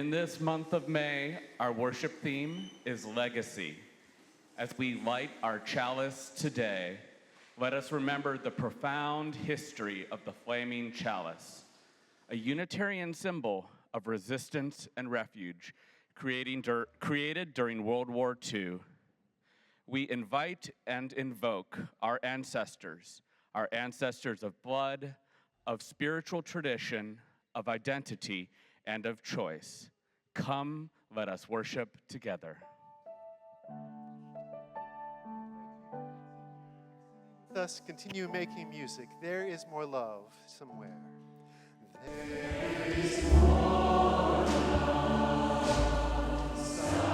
In this month of May, our worship theme is legacy. As we light our chalice today, let us remember the profound history of the flaming chalice, a Unitarian symbol of resistance and refuge created during World War II. We invite and invoke our ancestors of blood, of spiritual tradition, of identity, and of choice. Come, let us worship together. Thus, continue making music. There is more love somewhere. There is more love somewhere.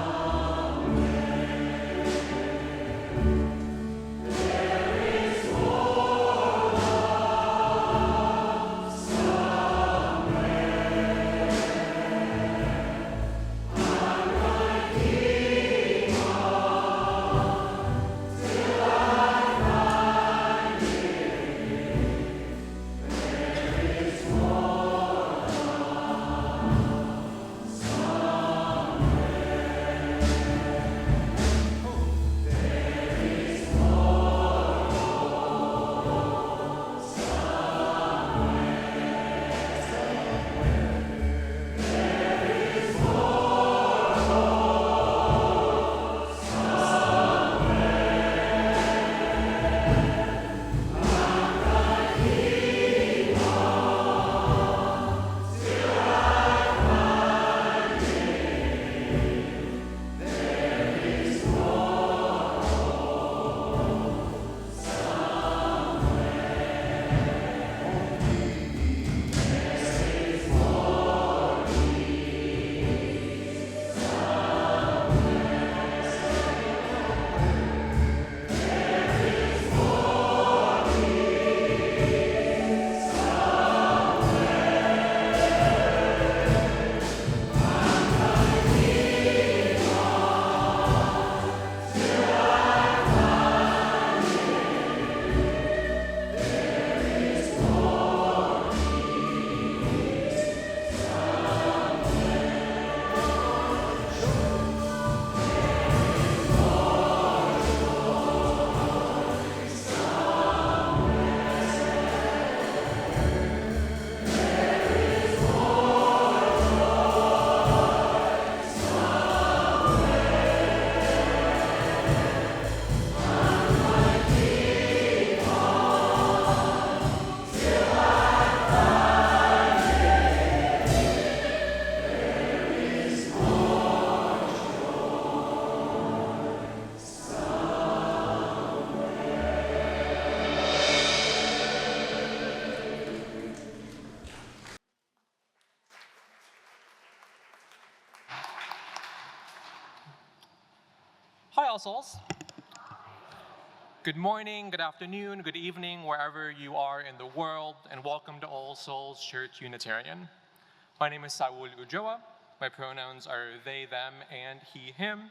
Hi, All Souls. Good morning, good afternoon, good evening, wherever you are in the world, and welcome to All Souls Church Unitarian. My name is Saul Ujoa. My pronouns are they, them, and he, him,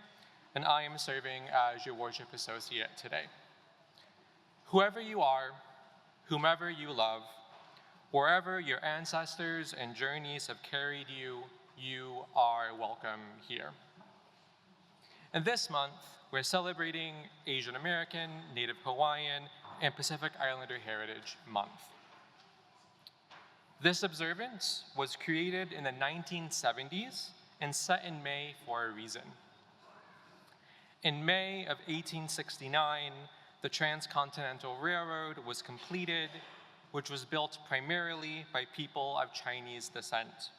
and I am serving as your worship associate today. Whoever you are, whomever you love, wherever your ancestors and journeys have carried you, you are welcome here. And this month, we're celebrating Asian American, Native Hawaiian, and Pacific Islander Heritage Month. This observance was created in the 1970s and set in May for a reason. In May of 1869, the Transcontinental Railroad was completed, which was built primarily by people of Chinese descent.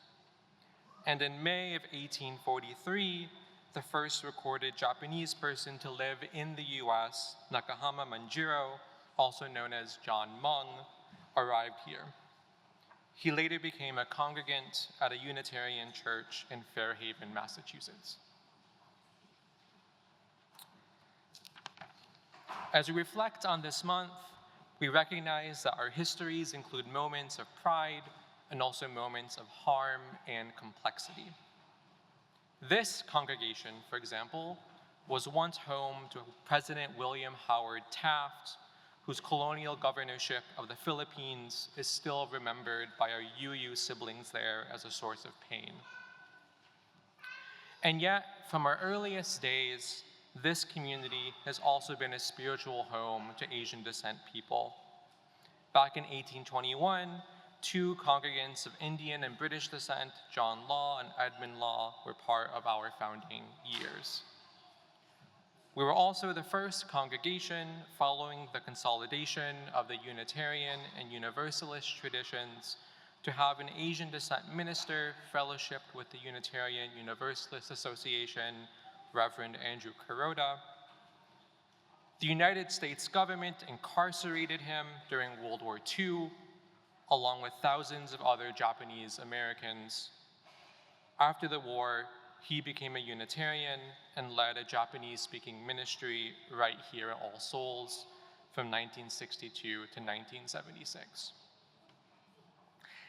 And in May of 1843, the first recorded Japanese person to live in the US, Nakahama Manjiro, also known as John Mung, arrived here. He later became a congregant at a Unitarian church in Fairhaven, Massachusetts. As we reflect on this month, we recognize that our histories include moments of pride and also moments of harm and complexity. This congregation, for example, was once home to President William Howard Taft, whose colonial governorship of the Philippines is still remembered by our UU siblings there as a source of pain. And yet, from our earliest days, this community has also been a spiritual home to Asian descent people. Back in 1821, two congregants of Indian and British descent, John Law and Edmund Law, were part of our founding years. We were also the first congregation following the consolidation of the Unitarian and Universalist traditions to have an Asian descent minister fellowshipped with the Unitarian Universalist Association, Reverend Andrew Kuroda. The United States government incarcerated him during World War II, along with thousands of other Japanese Americans. After the war, he became a Unitarian and led a Japanese-speaking ministry right here at All Souls from 1962 to 1976.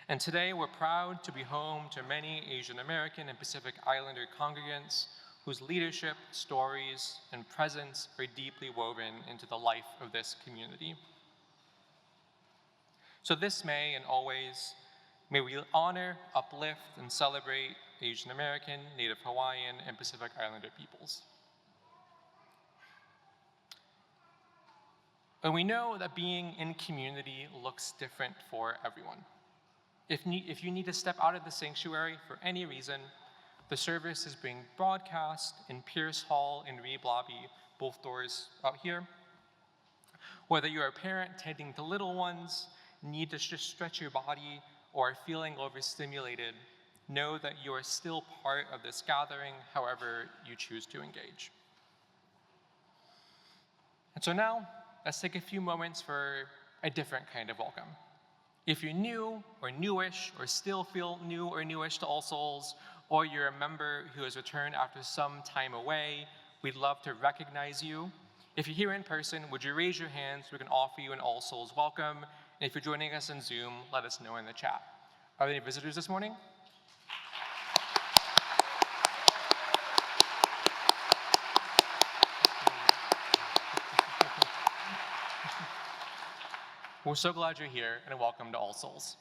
And today, we're proud to be home to many Asian American and Pacific Islander congregants whose leadership, stories, and presence are deeply woven into the life of this community. So this May and always, may we honor, uplift, and celebrate Asian American, Native Hawaiian, and Pacific Islander peoples. And we know that being in community looks different for everyone. If you need to step out of the sanctuary for any reason, the service is being broadcast in Pierce Hall and Reeb Lobby, both doors out here. Whether you're a parent tending to little ones, need to just stretch your body, or are feeling overstimulated, know that you are still part of this gathering, however you choose to engage. And so now, let's take a few moments for a different kind of welcome. If you're new or newish, or still feel new or newish to All Souls, or you're a member who has returned after some time away, we'd love to recognize you. If you're here in person, would you raise your hand so we can offer you an All Souls welcome? And if you're joining us on Zoom, let us know in the chat. Are there any visitors this morning? We're so glad you're here, and welcome to All Souls.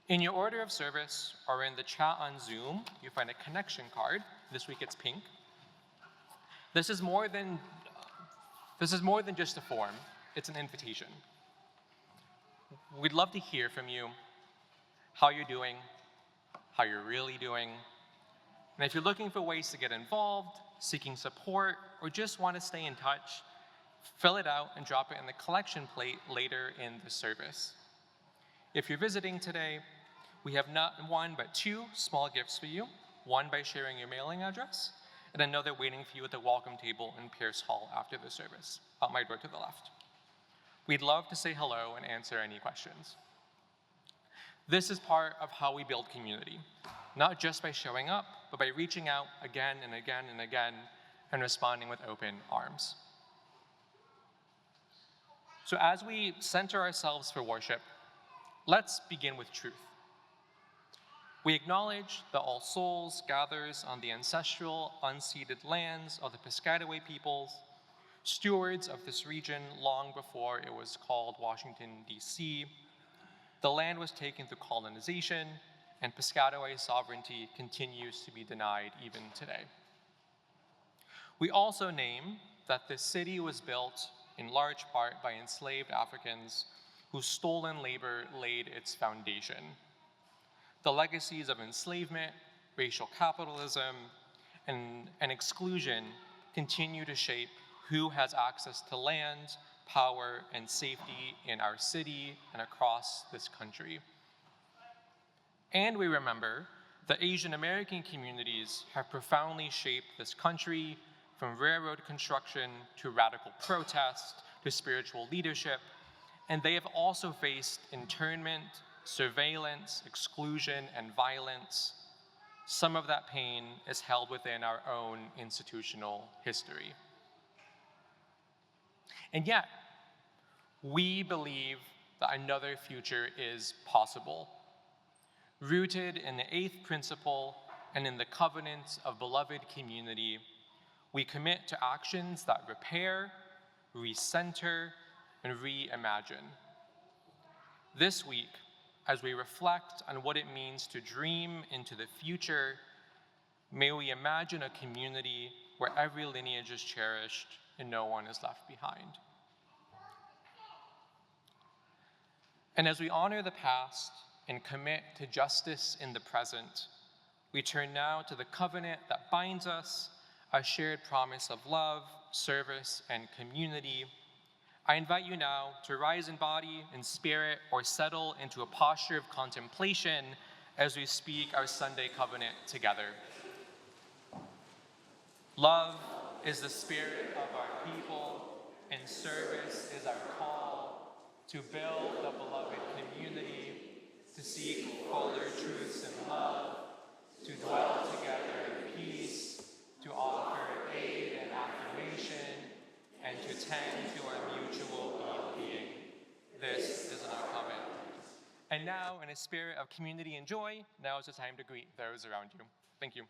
In your order of service, or in the chat on Zoom, you find a connection card. This week it's pink. This is more than just a form. It's an invitation. We'd love to hear from you, how you're doing, how you're really doing. And if you're looking for ways to get involved, seeking support, or just want to stay in touch, fill it out and drop it in the collection plate later in the service. If you're visiting today, we have not one but two small gifts for you, one by sharing your mailing address, and another waiting for you at the welcome table in Pierce Hall after the service, out my door to the left. We'd love to say hello and answer any questions. This is part of how we build community, not just by showing up, but by reaching out again and again and again and responding with open arms. So as we center ourselves for worship, let's begin with truth. We acknowledge that All Souls gathers on the ancestral, unceded lands of the Piscataway peoples, stewards of this region long before it was called Washington, D.C. The land was taken through colonization, and Piscataway sovereignty continues to be denied even today. We also name that this city was built in large part by enslaved Africans whose stolen labor laid its foundation. The legacies of enslavement, racial capitalism, and exclusion continue to shape who has access to land, power, and safety in our city and across this country. And we remember that Asian American communities have profoundly shaped this country, from railroad construction to radical protest to spiritual leadership, and they have also faced internment, surveillance, exclusion, and violence. Some of that pain is held within our own institutional history. And yet, we believe that another future is possible. Rooted in the eighth principle and in the covenants of beloved community, we commit to actions that repair, recenter, and reimagine. This week, as we reflect on what it means to dream into the future, May we imagine a community where every lineage is cherished and no one is left behind. And as we honor the past and commit to justice in the present, we turn now to the covenant that binds us, a shared promise of love, service, and community. I invite you now to rise in body and spirit or settle into a posture of contemplation as we speak our Sunday covenant together. Love is the spirit of our people, and service is our call to build a beloved community, to seek fuller truths and love, to dwell together in peace, to offer aid and affirmation, and to tend to our mutual well-being. This is our covenant. And now, in a spirit of community and joy, now is the time to greet those around you. Thank you.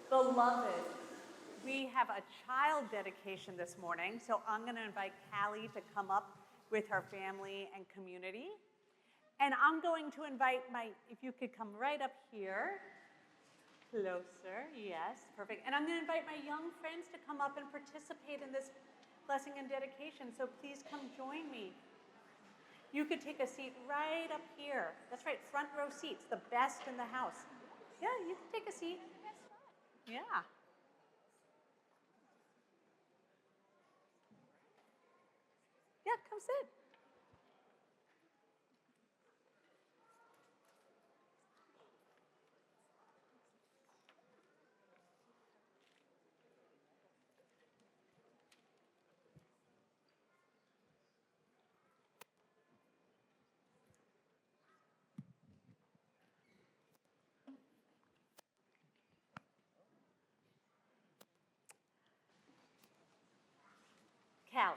Beloved, we have a child dedication this morning, so I'm going to invite Callie to come up with her family and community. And I'm going to invite if you could come right up here, closer, yes, perfect. And I'm going to invite my young friends to come up and participate in this blessing and dedication, so please come join me. You could take a seat right up here. That's right, front row seats, the best in the house. Yeah, you can take a seat. Yeah. Yeah, come sit. Callie,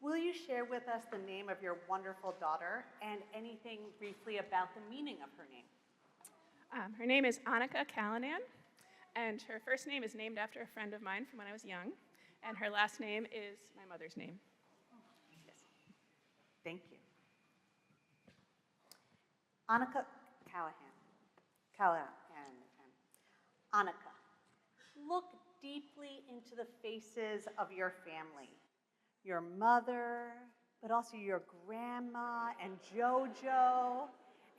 will you share with us the name of your wonderful daughter and anything briefly about the meaning of her name? Her name is Annika Callanan, and her first name is named after a friend of mine from when I was young, and her last name is my mother's name. Yes. Thank you. Annika Callahan. Annika, look deeply into the faces of your family. Your mother, but also your grandma and JoJo.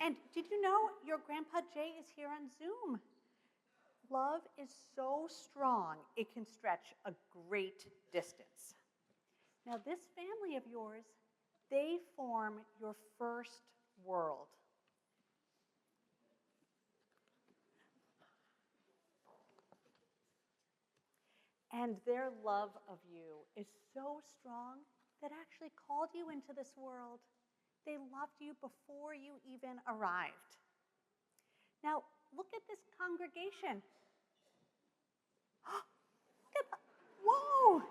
And did you know your grandpa Jay is here on Zoom? Love is so strong, it can stretch a great distance. Now, this family of yours, they form your first world. And their love of you is so strong that actually called you into this world. They loved you before you even arrived. Now, look at this congregation. Look at that. Whoa!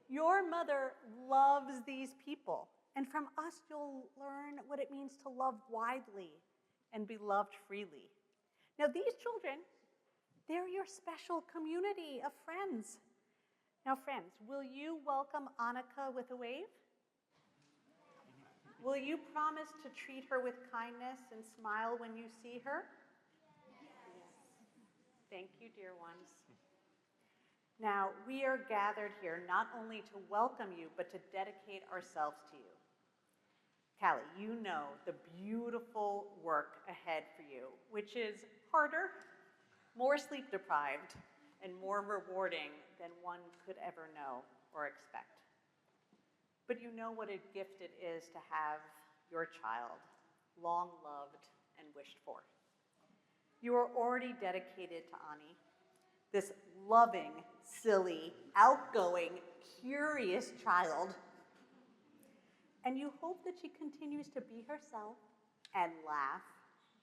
Your mother loves these people. And from us, you'll learn what it means to love widely and be loved freely. Now, these children, they're your special community of friends. Now, friends, will you welcome Annika with a wave? Will you promise to treat her with kindness and smile when you see her? Yes. Thank you, dear ones. Now, we are gathered here not only to welcome you, but to dedicate ourselves to you. Callie, you know the beautiful work ahead for you, which is harder, more sleep deprived, and more rewarding than one could ever know or expect. But you know what a gift it is to have your child, long loved and wished for. You are already dedicated to Ani, this loving, silly, outgoing, curious child. And you hope that she continues to be herself and laugh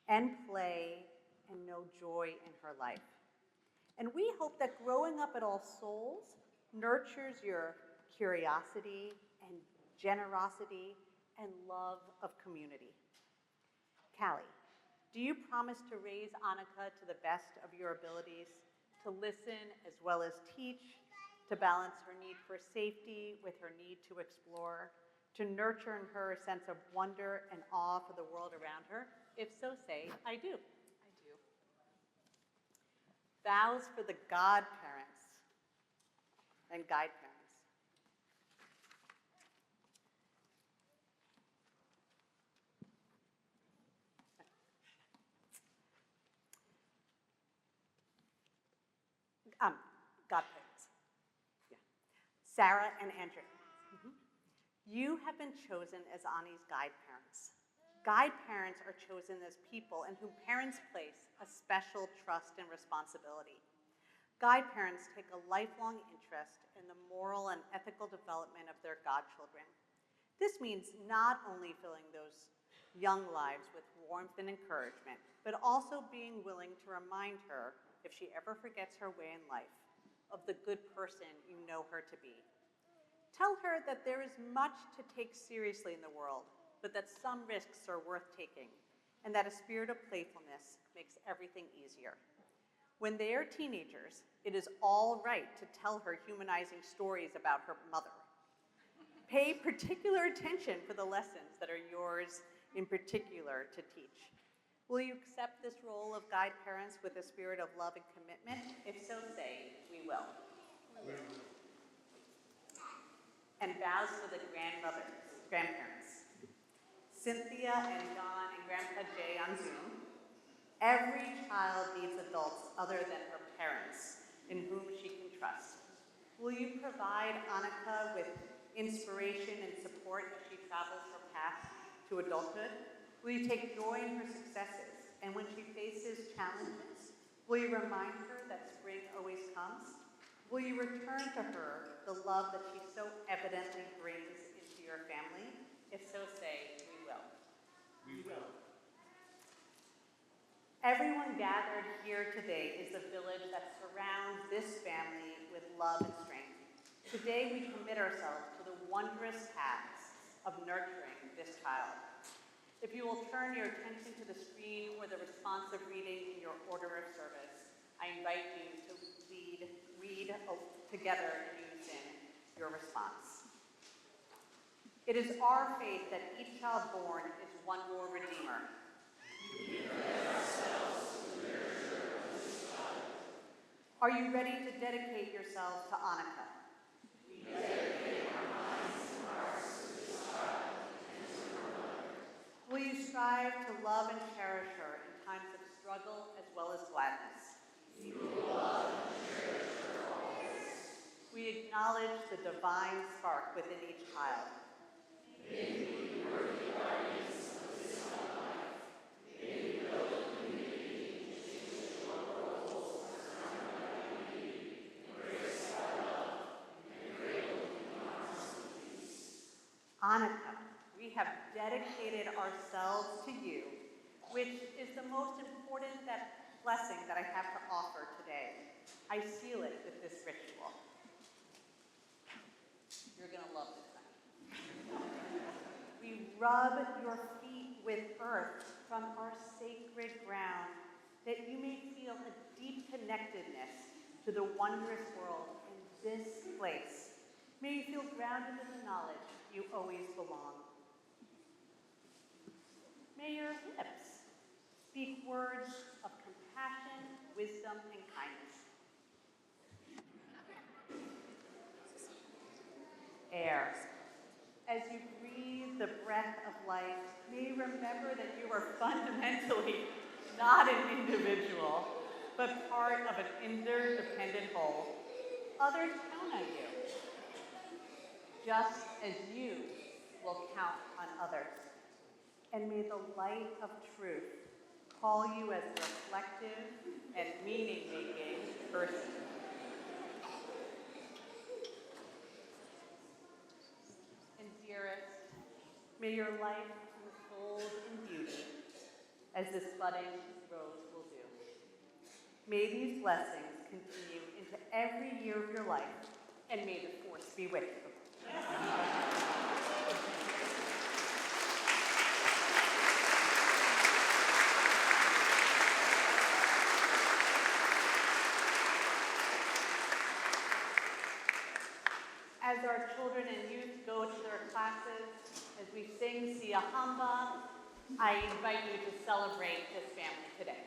and play and know joy in her life. And we hope that growing up at All Souls nurtures your curiosity and generosity and love of community. Callie, do you promise to raise Annika to the best of your abilities, to listen as well as teach, to balance her need for safety with her need to explore, to nurture in her a sense of wonder and awe for the world around her? If so, say, I do. I do. Vows for the godparents and guide parents. Godparents. Yeah. Sarah and Andrew. You have been chosen as Ani's guide parents. Guide parents are chosen as people in whom parents place a special trust and responsibility. Guide parents take a lifelong interest in the moral and ethical development of their godchildren. This means not only filling those young lives with warmth and encouragement, but also being willing to remind her, if she ever forgets her way in life, of the good person you know her to be. Tell her that there is much to take seriously in the world, but that some risks are worth taking, and that a spirit of playfulness makes everything easier. When they are teenagers, it is all right to tell her humanizing stories about her mother. Pay particular attention for the lessons that are yours in particular to teach. Will you accept this role of guide parents with a spirit of love and commitment? If so, say, we will. And vows for the grandparents. Cynthia and John and Grandpa Jay on Zoom. Every child needs adults other than her parents in whom she can trust. Will you provide Annika with inspiration and support as she travels her path to adulthood? Will you take joy in her successes? And when she faces challenges, will you remind her that spring always comes? Will you return to her the love that she so evidently brings into your family? If so, say, we will. We will. Everyone gathered here today is the village that surrounds this family with love and strength. Today we commit ourselves to the wondrous task of nurturing this child. If you will turn your attention to the screen or the responsive reading in your order of service, I invite you to read together in unison your response. It is our faith that each child born is one more Redeemer. Are you ready to dedicate yourselves to Annika? We dedicate our minds and hearts to this child and to her mother. Will you strive to love and cherish her in times of struggle as well as gladness? We will love and cherish her always. We acknowledge the divine spark within each child. May we be worthy guardians of this young life. May we build a community in which your roles are surrounded by unity, embraced by love, and cradled in arms of peace. Annika, we have dedicated ourselves to you, which is the most important blessing that I have to offer today. I seal it with this ritual. You're going to love this. We rub your feet with earth from our sacred ground, that you may feel a deep connectedness to the wondrous world in this place. May you feel grounded in the knowledge you always belong. May your lips speak words of compassion, wisdom, and kindness. Air. As you breathe the breath of life, may you remember that you are fundamentally not an individual, but part of an interdependent whole. Others count on you, just as you will count on others. And may the light of truth call you as a reflective and meaning-making person. Dearest, may your life unfold in beauty as this budding rose will do. May these blessings continue into every year of your life, and may the force be with you. As our children and youth go to their classes, as we sing Sia Hamba, I invite you to celebrate this family today.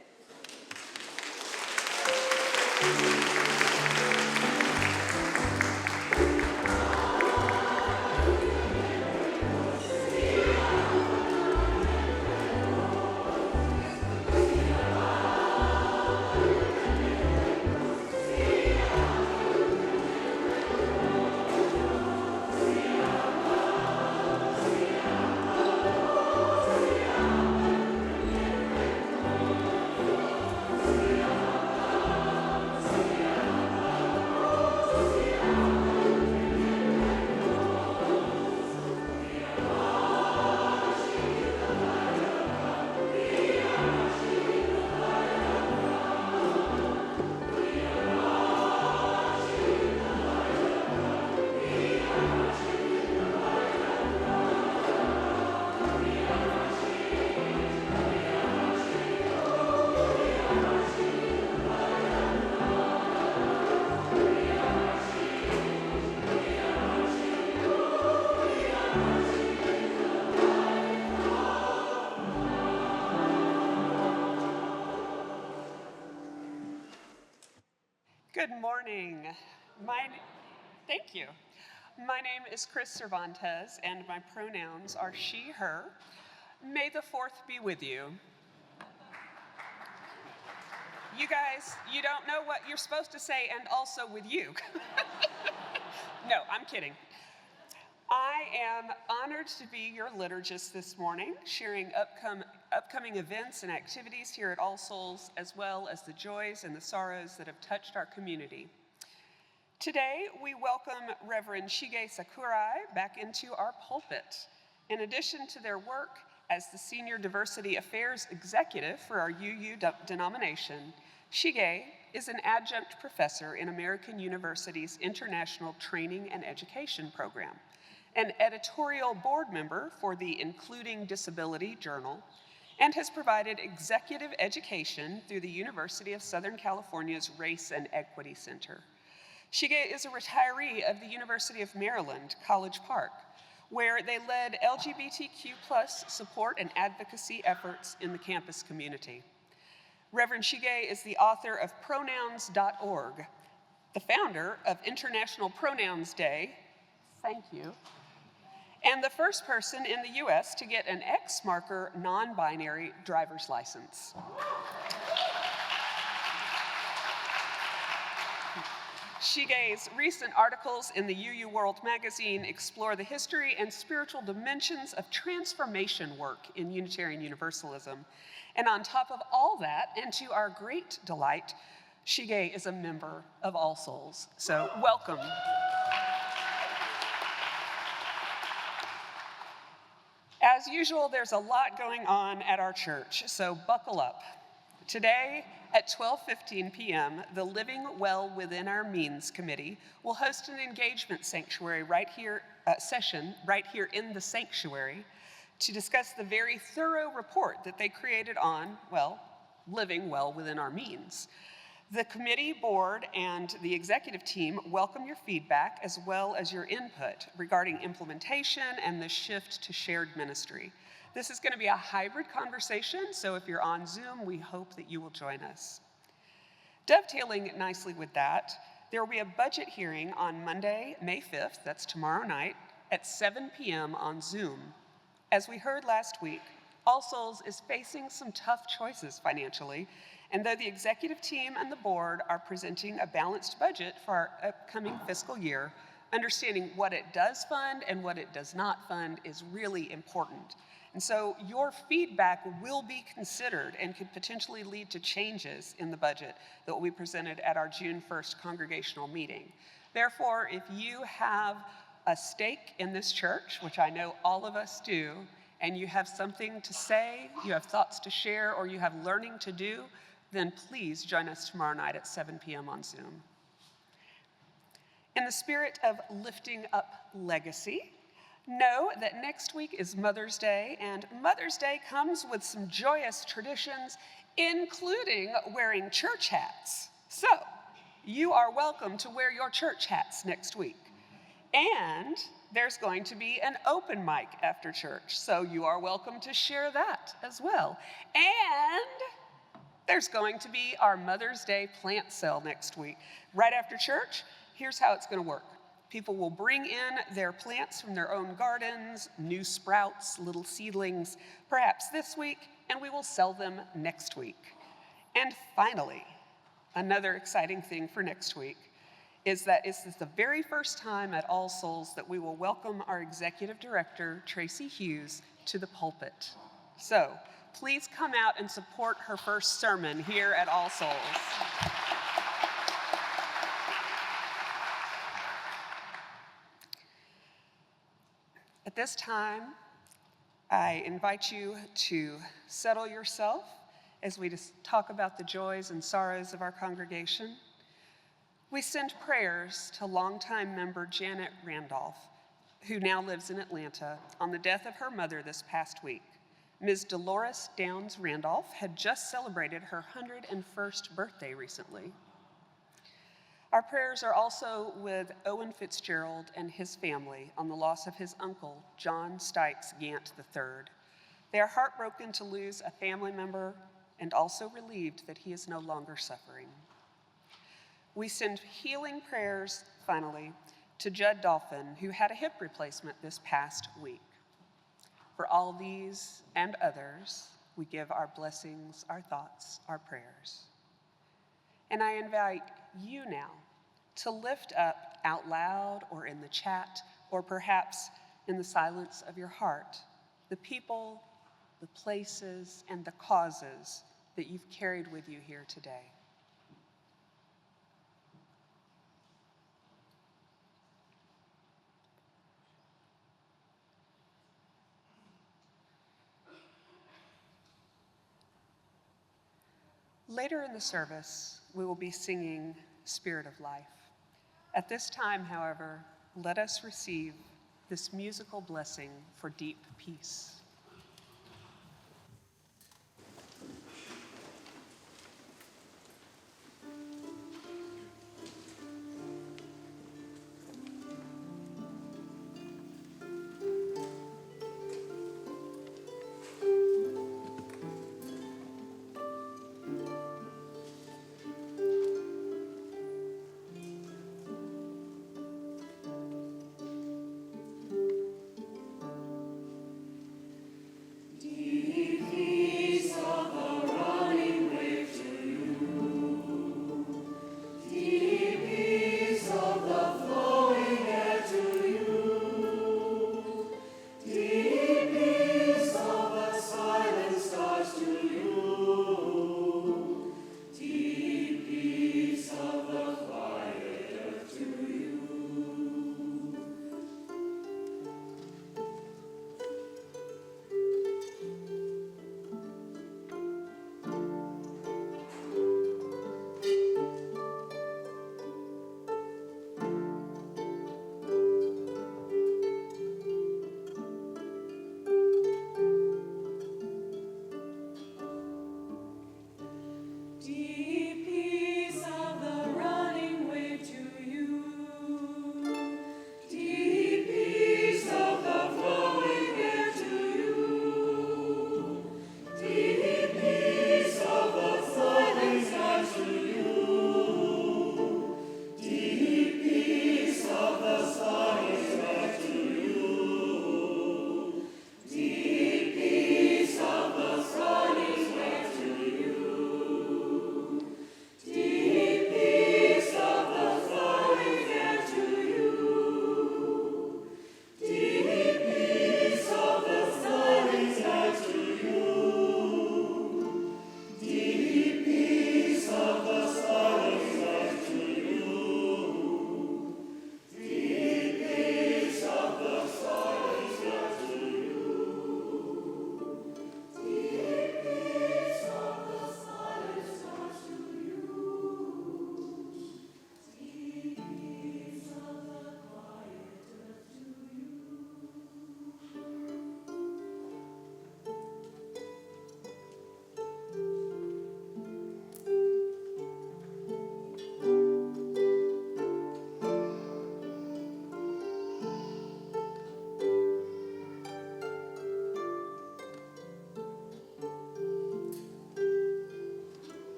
Good morning. Thank you. My name is Chris Cervantes, and my pronouns are she, her. May the 4th be with you. You guys, you don't know what you're supposed to say, and also with you. No, I'm kidding. I am honored to be your liturgist this morning, sharing upcoming events and activities here at All Souls, as well as the joys and the sorrows that have touched our community. Today, we welcome Reverend Shige Sakurai back into our pulpit. In addition to their work as the Senior Diversity Affairs Executive for our UU denomination, Shige is an adjunct professor in American University's International Training and Education Program, an editorial board member for the Including Disability Journal, and has provided executive education through the University of Southern California's Race and Equity Center. Shige is a retiree of the University of Maryland, College Park, where they led LGBTQ+ support and advocacy efforts in the campus community. Reverend Shige is the author of Pronouns.org, the founder of International Pronouns Day, thank you, and the first person in the US to get an X marker non-binary driver's license. Shige's recent articles in the UU World magazine explore the history and spiritual dimensions of transformation work in Unitarian Universalism. And on top of all that, and to our great delight, Shige is a member of All Souls. So welcome. As usual, there's a lot going on at our church, so buckle up. Today, at 12:15 p.m., the Living Well Within Our Means Committee will host an engagement session right here in the sanctuary to discuss the very thorough report that they created on, well, living well within our means. The committee, board, and the executive team welcome your feedback as well as your input regarding implementation and the shift to shared ministry. This is going to be a hybrid conversation, so if you're on Zoom, we hope that you will join us. Dovetailing nicely with that, there will be a budget hearing on Monday, May 5th, that's tomorrow night, at 7 p.m. on Zoom. As we heard last week, All Souls is facing some tough choices financially, and though the executive team and the board are presenting a balanced budget for our upcoming fiscal year, understanding what it does fund and what it does not fund is really important. And so your feedback will be considered and could potentially lead to changes in the budget that will be presented at our June 1st congregational meeting. Therefore, if you have a stake in this church, which I know all of us do, and you have something to say, you have thoughts to share, or you have learning to do, then please join us tomorrow night at 7 p.m. on Zoom. In the spirit of lifting up legacy, know that next week is Mother's Day, and Mother's Day comes with some joyous traditions, including wearing church hats. So, you are welcome to wear your church hats next week. And there's going to be an open mic after church, so you are welcome to share that as well. And there's going to be our Mother's Day plant sale next week. Right after church, here's how it's going to work. People will bring in their plants from their own gardens, new sprouts, little seedlings, perhaps this week, and we will sell them next week. And finally, another exciting thing for next week is that this is the very first time at All Souls that we will welcome our executive director, Tracy Hughes, to the pulpit. So please come out and support her first sermon here at All Souls. At this time, I invite you to settle yourself as we just talk about the joys and sorrows of our congregation. We send prayers to longtime member Janet Randolph, who now lives in Atlanta, on the death of her mother this past week. Ms. Dolores Downs Randolph had just celebrated her 101st birthday recently. Our prayers are also with Owen Fitzgerald and his family on the loss of his uncle, John Stikes Gant III. They are heartbroken to lose a family member and also relieved that he is no longer suffering. We send healing prayers, finally, to Judd Dolphin, who had a hip replacement this past week. For all these and others, we give our blessings, our thoughts, our prayers. And I invite you now to lift up out loud or in the chat or perhaps in the silence of your heart the people, the places, and the causes that you've carried with you here today. Later in the service, we will be singing Spirit of Life. At this time, however, let us receive this musical blessing for deep peace.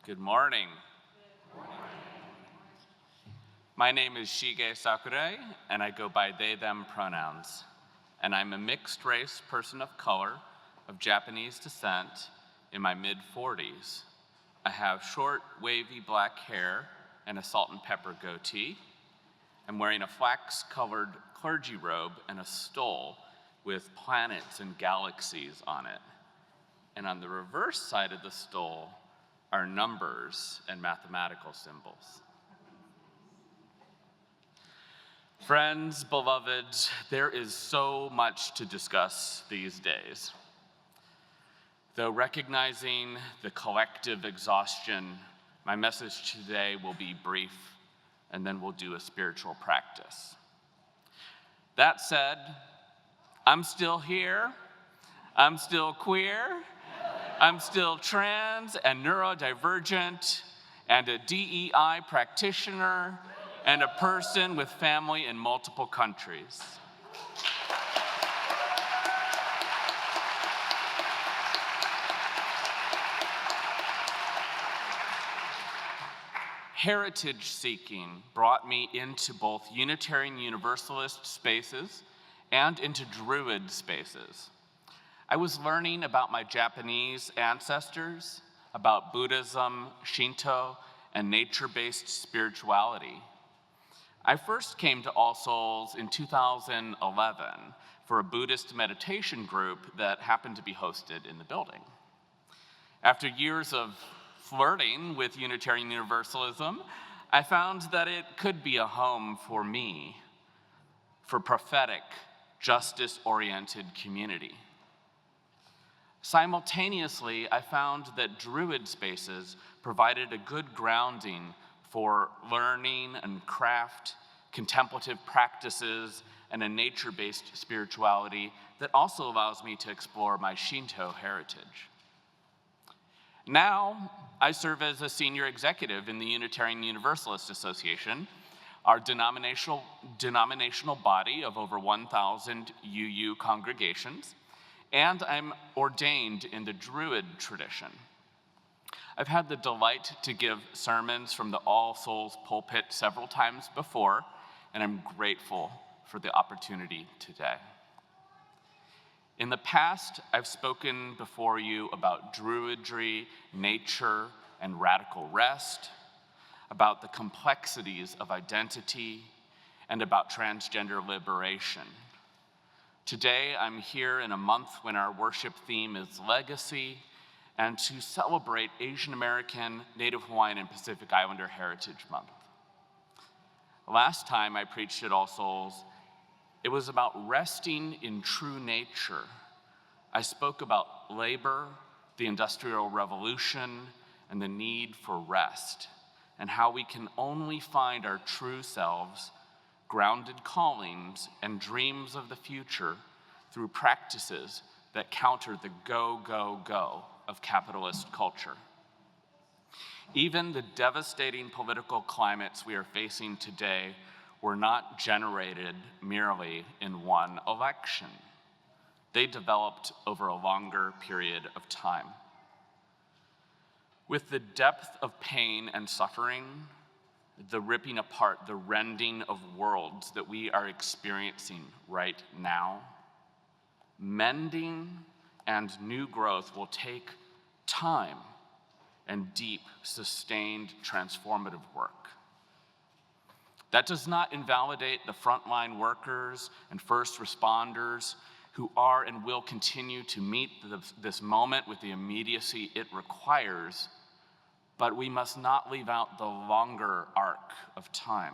Good morning. My name is Shige Sakurai, and I go by they, them pronouns. And I'm a mixed race person of color of Japanese descent in my mid-40s. I have short, wavy black hair and a salt and pepper goatee. I'm wearing a flax-colored clergy robe and a stole with planets and galaxies on it. And on the reverse side of the stole are numbers and mathematical symbols. Friends, beloved, there is so much to discuss these days. Though recognizing the collective exhaustion, my message today will be brief, and then we'll do a spiritual practice. That said, I'm still here, I'm still queer, I'm still trans and neurodivergent, and a DEI practitioner, and a person with family in multiple countries. Heritage seeking brought me into both Unitarian Universalist spaces and into Druid spaces. I was learning about my Japanese ancestors, about Buddhism, Shinto, and nature-based spirituality. I first came to All Souls in 2011 for a Buddhist meditation group that happened to be hosted in the building. After years of flirting with Unitarian Universalism, I found that it could be a home for me, for prophetic, justice-oriented community. Simultaneously, I found that Druid spaces provided a good grounding for learning and craft, contemplative practices, and a nature-based spirituality that also allows me to explore my Shinto heritage. Now, I serve as a senior executive in the Unitarian Universalist Association, our denominational body of over 1,000 UU congregations, and I'm ordained in the Druid tradition. I've had the delight to give sermons from the All Souls pulpit several times before, and I'm grateful for the opportunity today. In the past, I've spoken before you about Druidry, nature, and radical rest, about the complexities of identity, and about transgender liberation. Today, I'm here in a month when our worship theme is legacy, and to celebrate Asian American, Native Hawaiian, and Pacific Islander Heritage Month. Last time I preached at All Souls, it was about resting in true nature. I spoke about labor, the Industrial Revolution, and the need for rest, and how we can only find our true selves, grounded callings, and dreams of the future through practices that counter the go, go, go of capitalist culture. Even the devastating political climates we are facing today were not generated merely in one election. They developed over a longer period of time. With the depth of pain and suffering, the ripping apart, the rending of worlds that we are experiencing right now, mending and new growth will take time and deep, sustained, transformative work. That does not invalidate the frontline workers and first responders who are and will continue to meet this moment with the immediacy it requires, but we must not leave out the longer arc of time.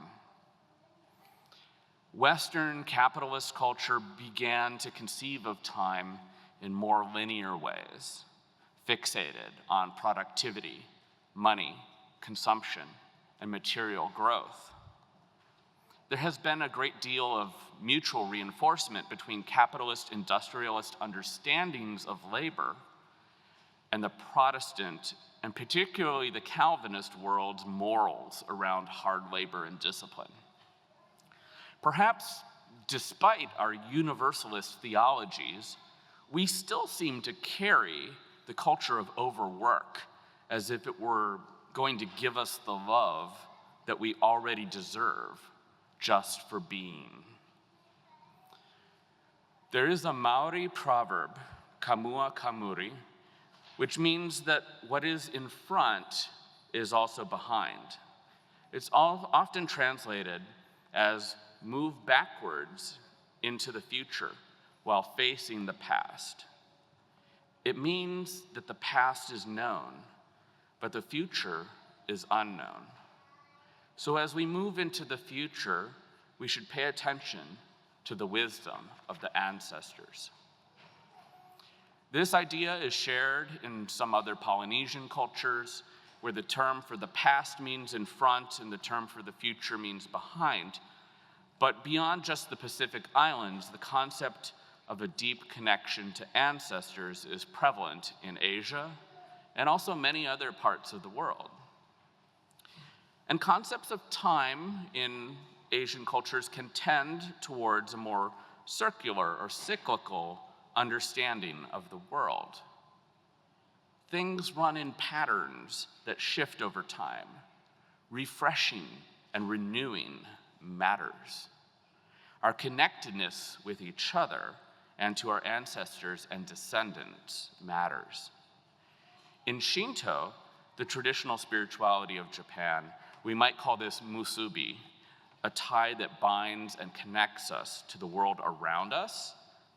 Western capitalist culture began to conceive of time in more linear ways, fixated on productivity, money, consumption, and material growth. There has been a great deal of mutual reinforcement between capitalist industrialist understandings of labor and the Protestant, and particularly the Calvinist world's morals around hard labor and discipline. Perhaps despite our universalist theologies, we still seem to carry the culture of overwork as if it were going to give us the love that we already deserve just for being. There is a Maori proverb, kamua kamuri, which means that what is in front is also behind. It's often translated as move backwards into the future while facing the past. It means that the past is known, but the future is unknown. So as we move into the future, we should pay attention to the wisdom of the ancestors. This idea is shared in some other Polynesian cultures, where the term for the past means in front and the term for the future means behind. But beyond just the Pacific Islands, the concept of a deep connection to ancestors is prevalent in Asia and also many other parts of the world. And concepts of time in Asian cultures can tend towards a more circular or cyclical understanding of the world. Things run in patterns that shift over time. Refreshing and renewing matters. Our connectedness with each other and to our ancestors and descendants matters. In Shinto, the traditional spirituality of Japan, we might call this musubi, a tie that binds and connects us to the world around us,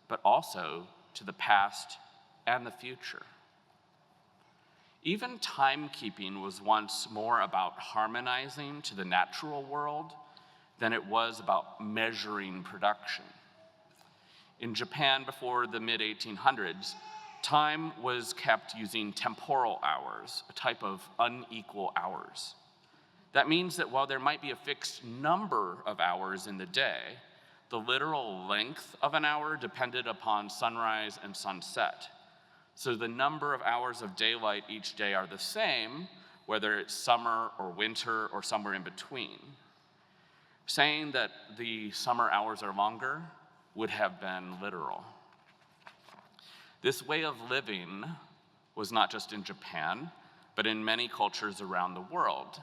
but also to the past and the future. Even timekeeping was once more about harmonizing to the natural world than it was about measuring production. In Japan before the mid-1800s, time was kept using temporal hours, a type of unequal hours. That means that while there might be a fixed number of hours in the day, the literal length of an hour depended upon sunrise and sunset. So the number of hours of daylight each day are the same, whether it's summer or winter or somewhere in between. Saying that the summer hours are longer would have been literal. This way of living was not just in Japan, but in many cultures around the world.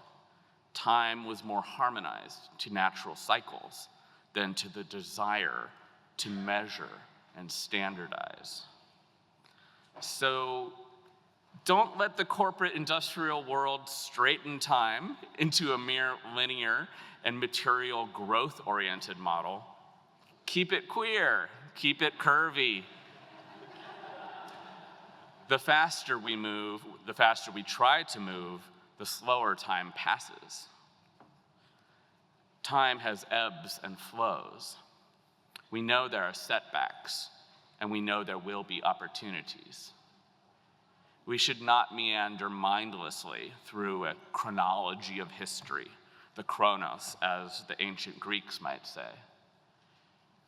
Time was more harmonized to natural cycles than to the desire to measure and standardize. So don't let the corporate industrial world straighten time into a mere linear and material growth-oriented model. Keep it queer, keep it curvy. The faster we move, the faster we try to move, the slower time passes. Time has ebbs and flows. We know there are setbacks, and we know there will be opportunities. We should not meander mindlessly through a chronology of history, the chronos, as the ancient Greeks might say.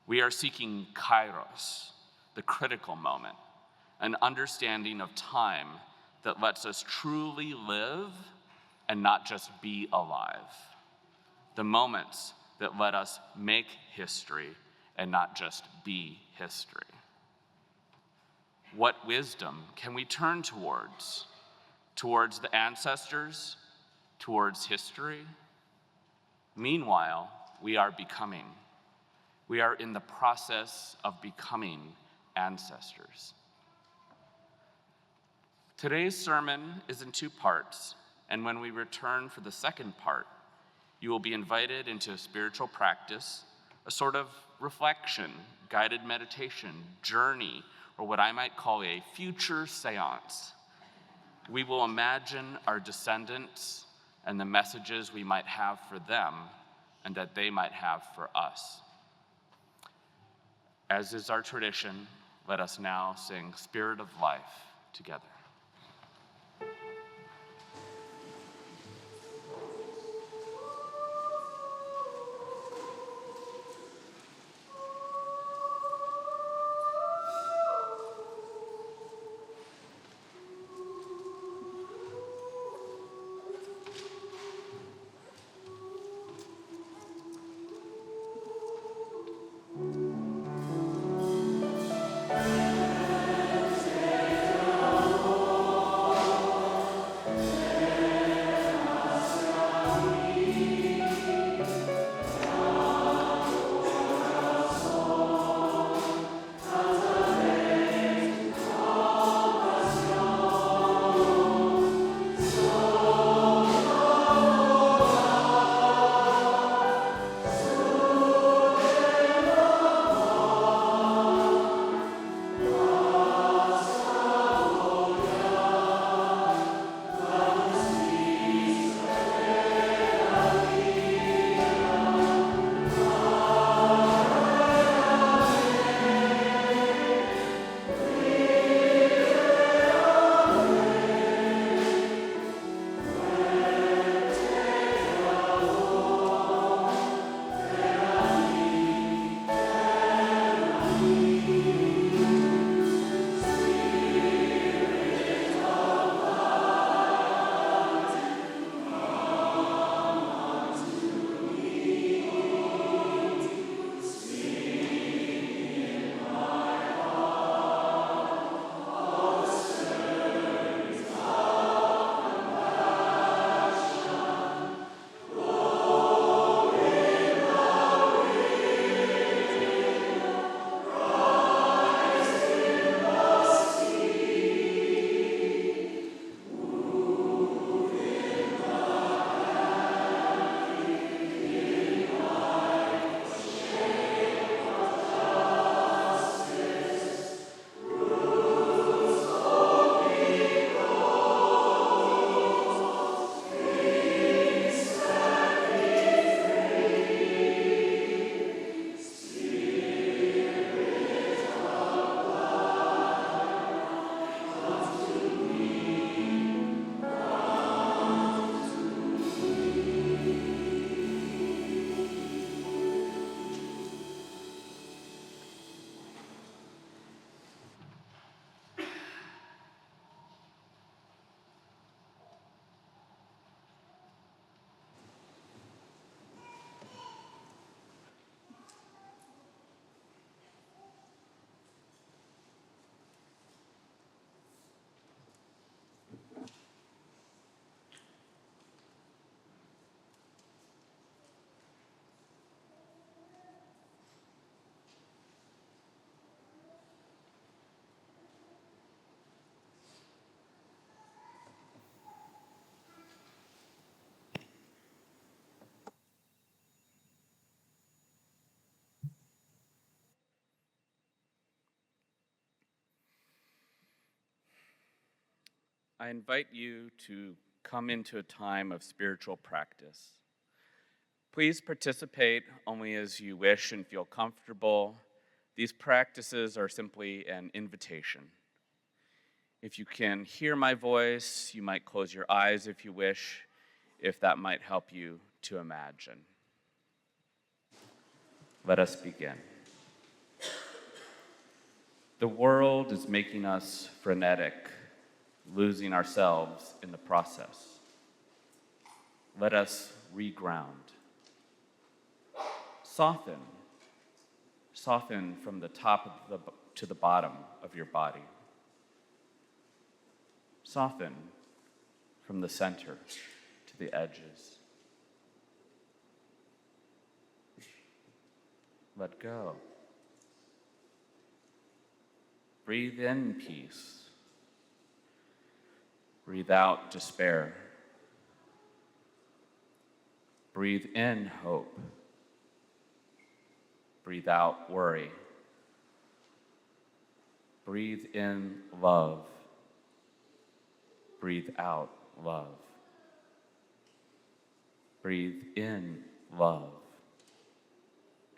We are seeking kairos, the critical moment, an understanding of time that lets us truly live and not just be alive. The moments that let us make history and not just be history. What wisdom can we turn towards? Towards the ancestors? Towards history? Meanwhile, we are becoming. We are in the process of becoming ancestors. Today's sermon is in 2 parts, and when we return for the second part, you will be invited into a spiritual practice, a sort of reflection, guided meditation, journey, or what I might call a future seance. We will imagine our descendants and the messages we might have for them and that they might have for us. As is our tradition, let us now sing Spirit of Life together. Oh I invite you to come into a time of spiritual practice. Please participate only as you wish and feel comfortable. These practices are simply an invitation. If you can hear my voice, you might close your eyes if you wish, if that might help you to imagine. Let us begin. The world is making us frenetic, losing ourselves in the process. Let us reground. Soften. Soften from the top to the bottom of your body. Soften from the center to the edges. Let go. Breathe in peace. Breathe out despair. Breathe in hope. Breathe out worry. Breathe in love. Breathe out love. Breathe in love.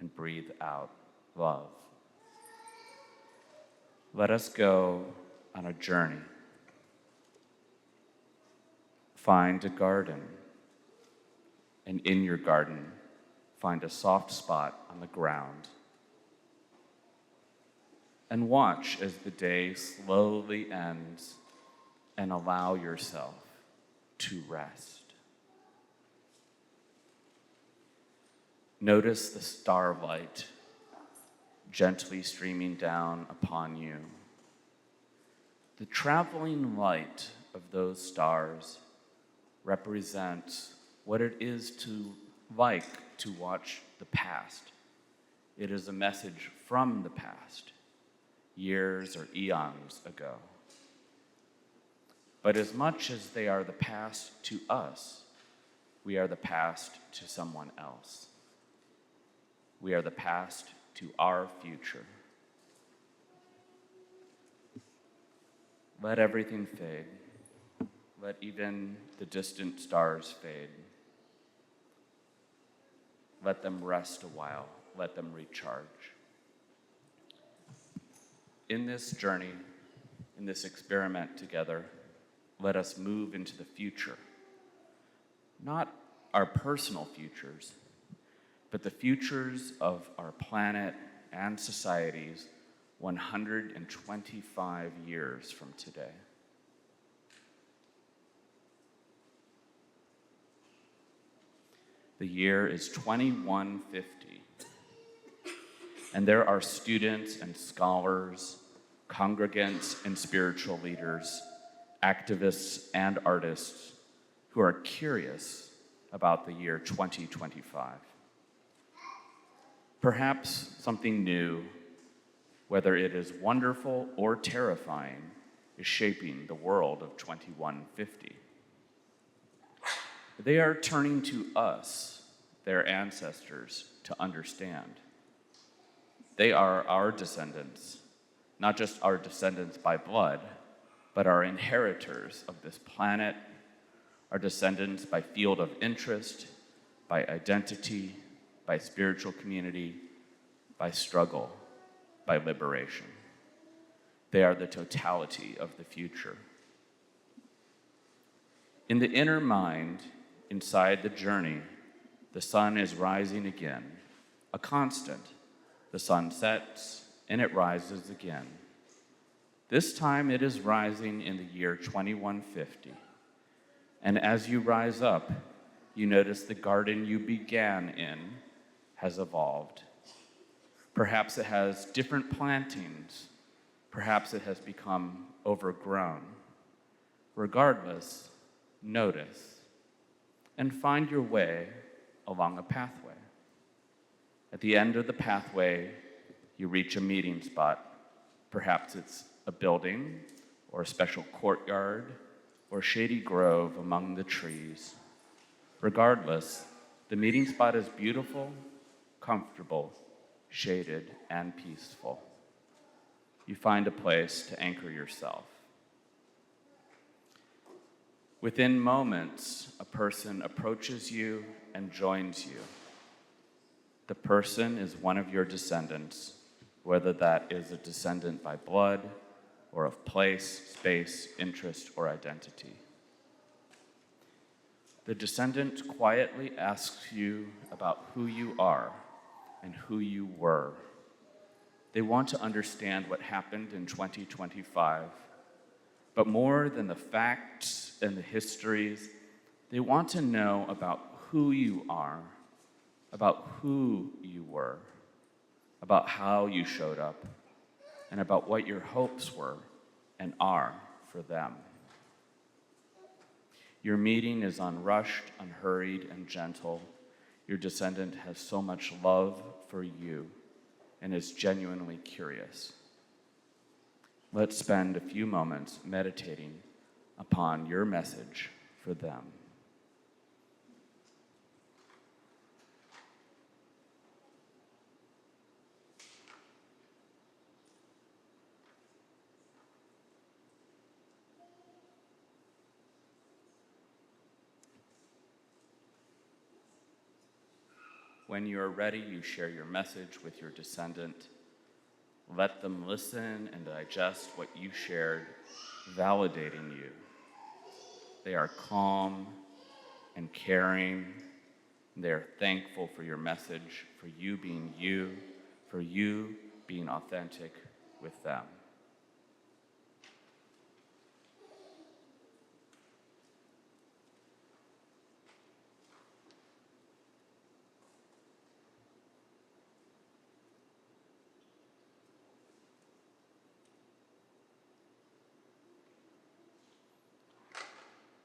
And breathe out love. Let us go on a journey. Find a garden, and in your garden, find a soft spot on the ground. And watch as the day slowly ends, and allow yourself to rest. Notice the starlight gently streaming down upon you. The traveling light of those stars represents what it is to watch the past. It is a message from the past, years or eons ago. But as much as they are the past to us, we are the past to someone else. We are the past to our future. Let everything fade. Let even the distant stars fade. Let them rest a while. Let them recharge. In this journey, in this experiment together, let us move into the future. Not our personal futures, but the futures of our planet and societies 125 years from today. The year is 2150, and there are students and scholars, congregants and spiritual leaders, activists and artists who are curious about the year 2025. Perhaps something new, whether it is wonderful or terrifying, is shaping the world of 2150. They are turning to us, their ancestors, to understand. They are our descendants, not just our descendants by blood, but our inheritors of this planet, our descendants by field of interest, by identity, by spiritual community, by struggle, by liberation. They are the totality of the future. In the inner mind, inside the journey, the sun is rising again, a constant. The sun sets and it rises again. This time it is rising in the year 2150. And as you rise up, you notice the garden you began in has evolved. Perhaps it has different plantings. Perhaps it has become overgrown. Regardless, notice and find your way along a pathway. At the end of the pathway, you reach a meeting spot. Perhaps it's a building or a special courtyard or shady grove among the trees. Regardless, the meeting spot is beautiful, comfortable, shaded, and peaceful. You find a place to anchor yourself. Within moments, a person approaches you and joins you. The person is one of your descendants, whether that is a descendant by blood or of place, space, interest, or identity. The descendant quietly asks you about who you are and who you were. They want to understand what happened in 2025, but more than the facts and the histories, they want to know about who you are, about who you were, about how you showed up, and about what your hopes were and are for them. Your meeting is unrushed, unhurried, and gentle. Your descendant has so much love for you and is genuinely curious. Let's spend a few moments meditating upon your message for them. When you are ready, you share your message with your descendant. Let them listen and digest what you shared, validating you. They are calm and caring. They are thankful for your message, for you being you, for you being authentic with them.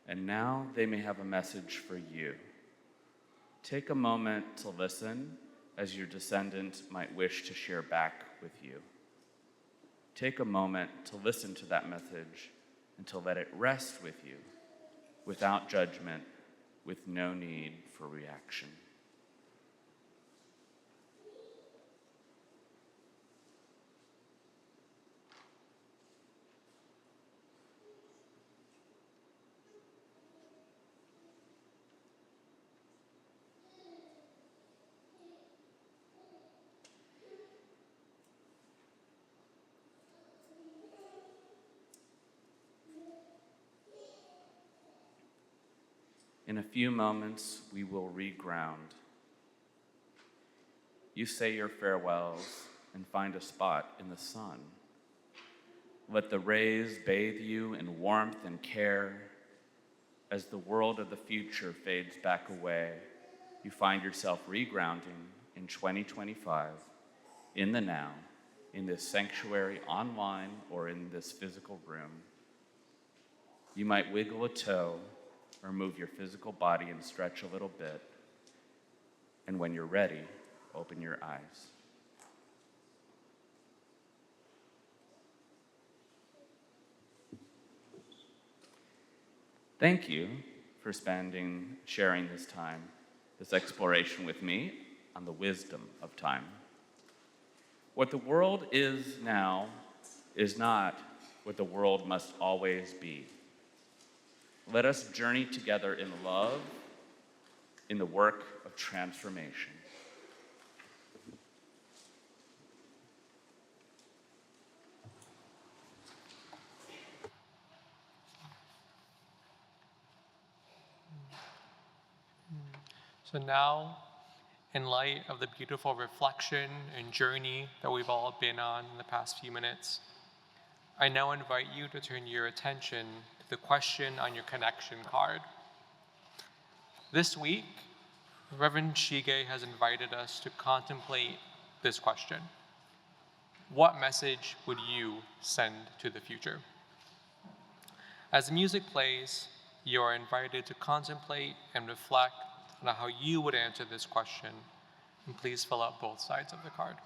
And now they may have a message for you. Take a moment to listen as your descendant might wish to share back with you. Take a moment to listen to that message and to let it rest with you without judgment, with no need for reaction. In a few moments, we will reground. You say your farewells and find a spot in the sun. Let the rays bathe you in warmth and care. As the world of the future fades back away, you find yourself regrounding in 2025, in the now, in this sanctuary, online, or in this physical room. You might wiggle a toe or move your physical body and stretch a little bit. And when you're ready, open your eyes. Thank you for sharing this time, this exploration with me on the wisdom of time. What the world is now is not what the world must always be. Let us journey together in love, in the work of transformation. So now, in light of the beautiful reflection and journey that we've all been on in the past few minutes, I now invite you to turn your attention to the question on your connection card. This week, Reverend Shige has invited us to contemplate this question. What message would you send to the future? As the music plays, you are invited to contemplate and reflect on how you would answer this question, and please fill out both sides of the card.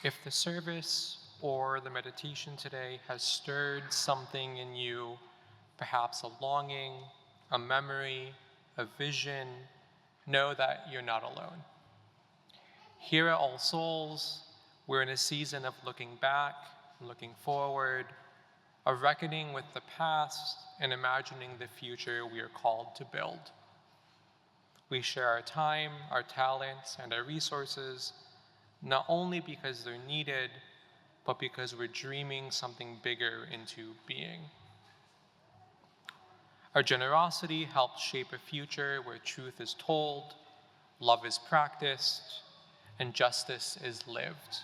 If the service or the meditation today has stirred something in you, perhaps a longing, a memory, a vision, know that you're not alone. Here at All Souls, we're in a season of looking back, looking forward, of reckoning with the past and imagining the future we are called to build. We share our time, our talents, and our resources, not only because they're needed, but because we're dreaming something bigger into being. Our generosity helps shape a future where truth is told, love is practiced, and justice is lived.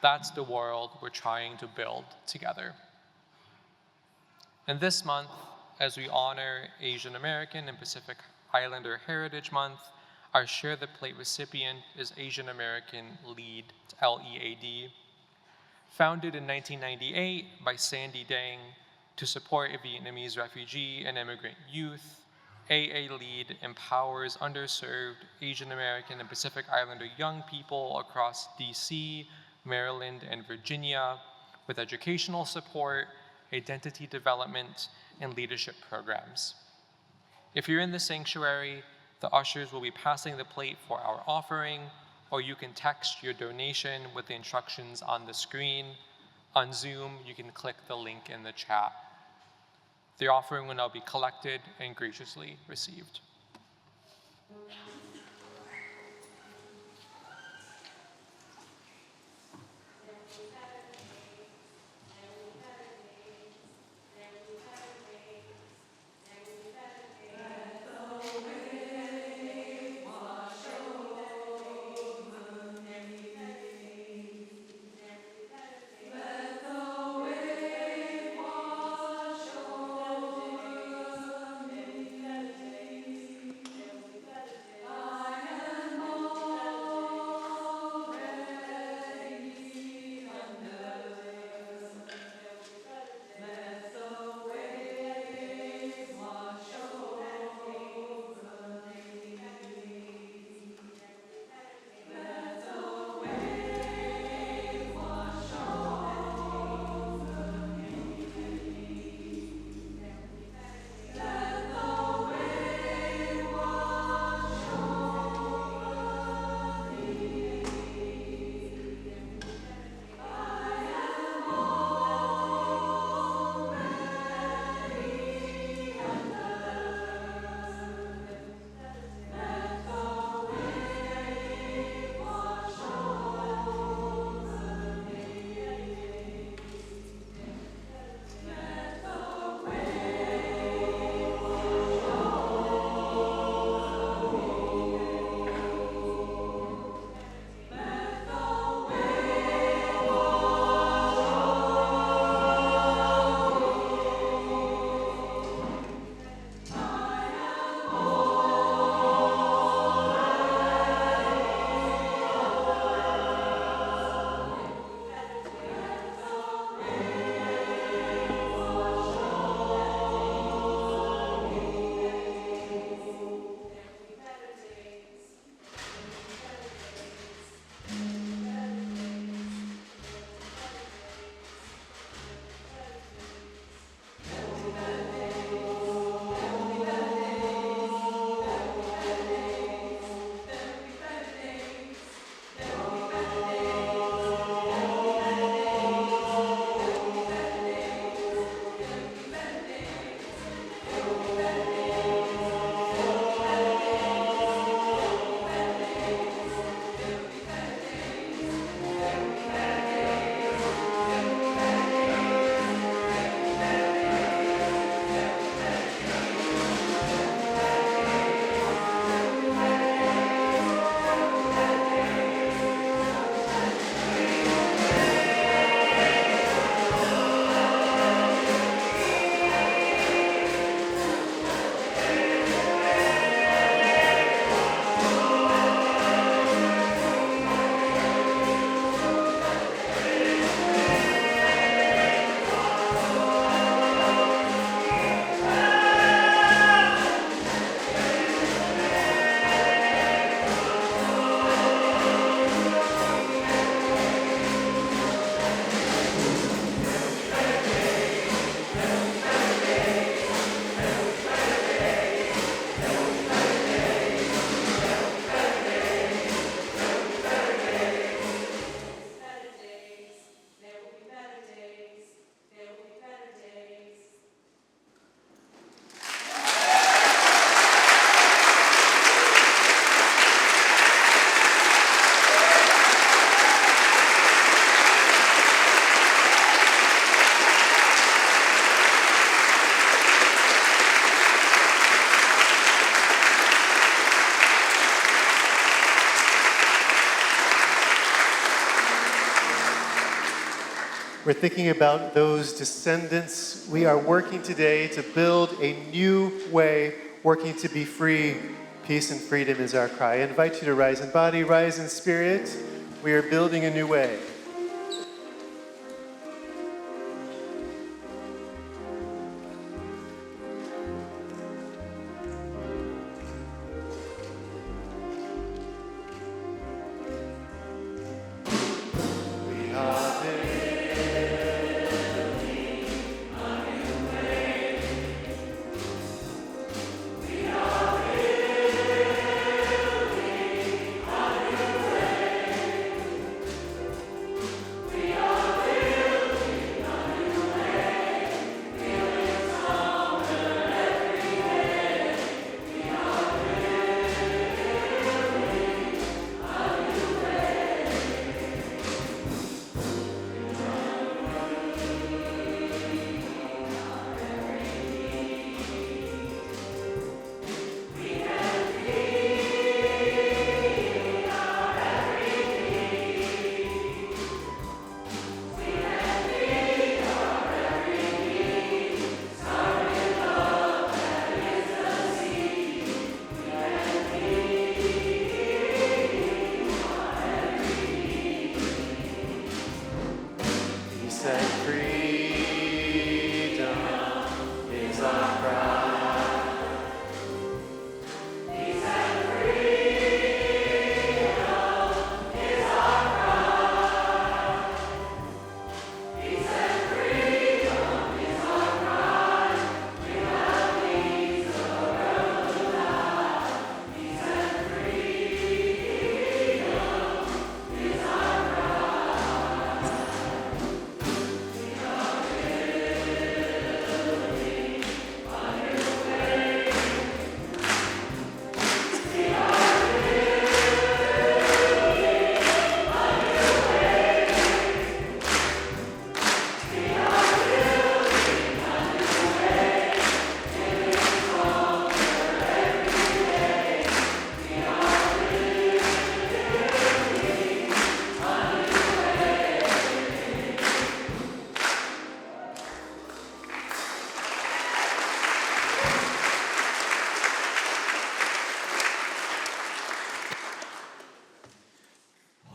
That's the world we're trying to build together. And this month, as we honor Asian American and Pacific Islander Heritage Month, our Share the Plate recipient is Asian American LEAD, LEAD. Founded in 1998 by Sandy Dang to support Vietnamese refugee and immigrant youth, AA LEAD empowers underserved Asian American and Pacific Islander young people across DC, Maryland, and Virginia with educational support, identity development, and leadership programs. If you're in the sanctuary, the ushers will be passing the plate for our offering, or you can text your donation with the instructions on the screen. On Zoom, you can click the link in the chat. The offering will now be collected and graciously received. We're thinking about those descendants. We are working today to build a new way, working to be free. Peace and freedom is our cry. I invite you to rise in body, rise in spirit. We are building a new way.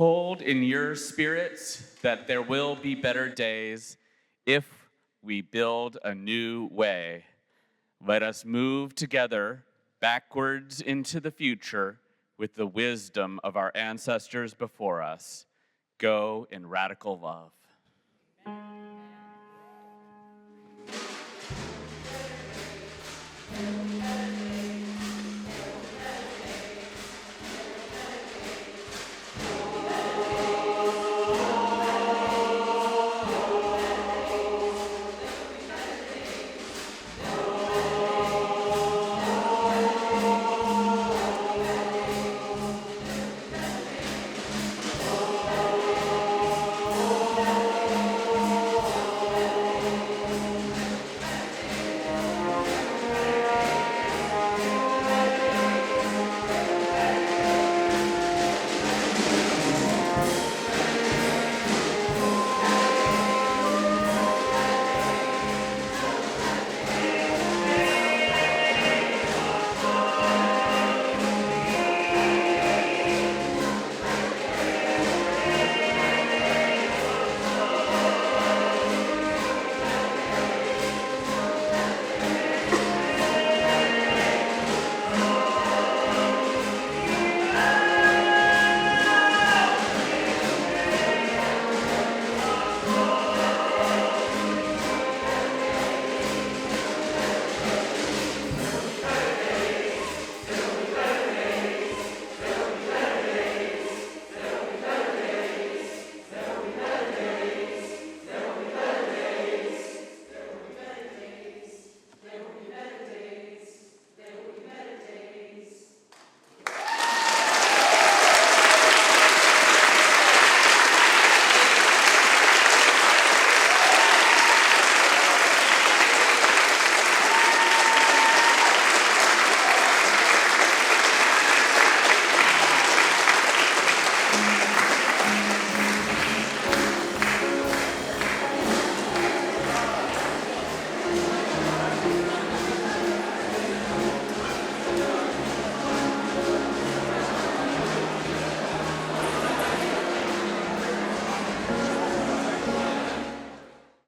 Hold in your spirits that there will be better days if we build a new way. Let us move together backwards into the future with the wisdom of our ancestors before us. Go in radical love.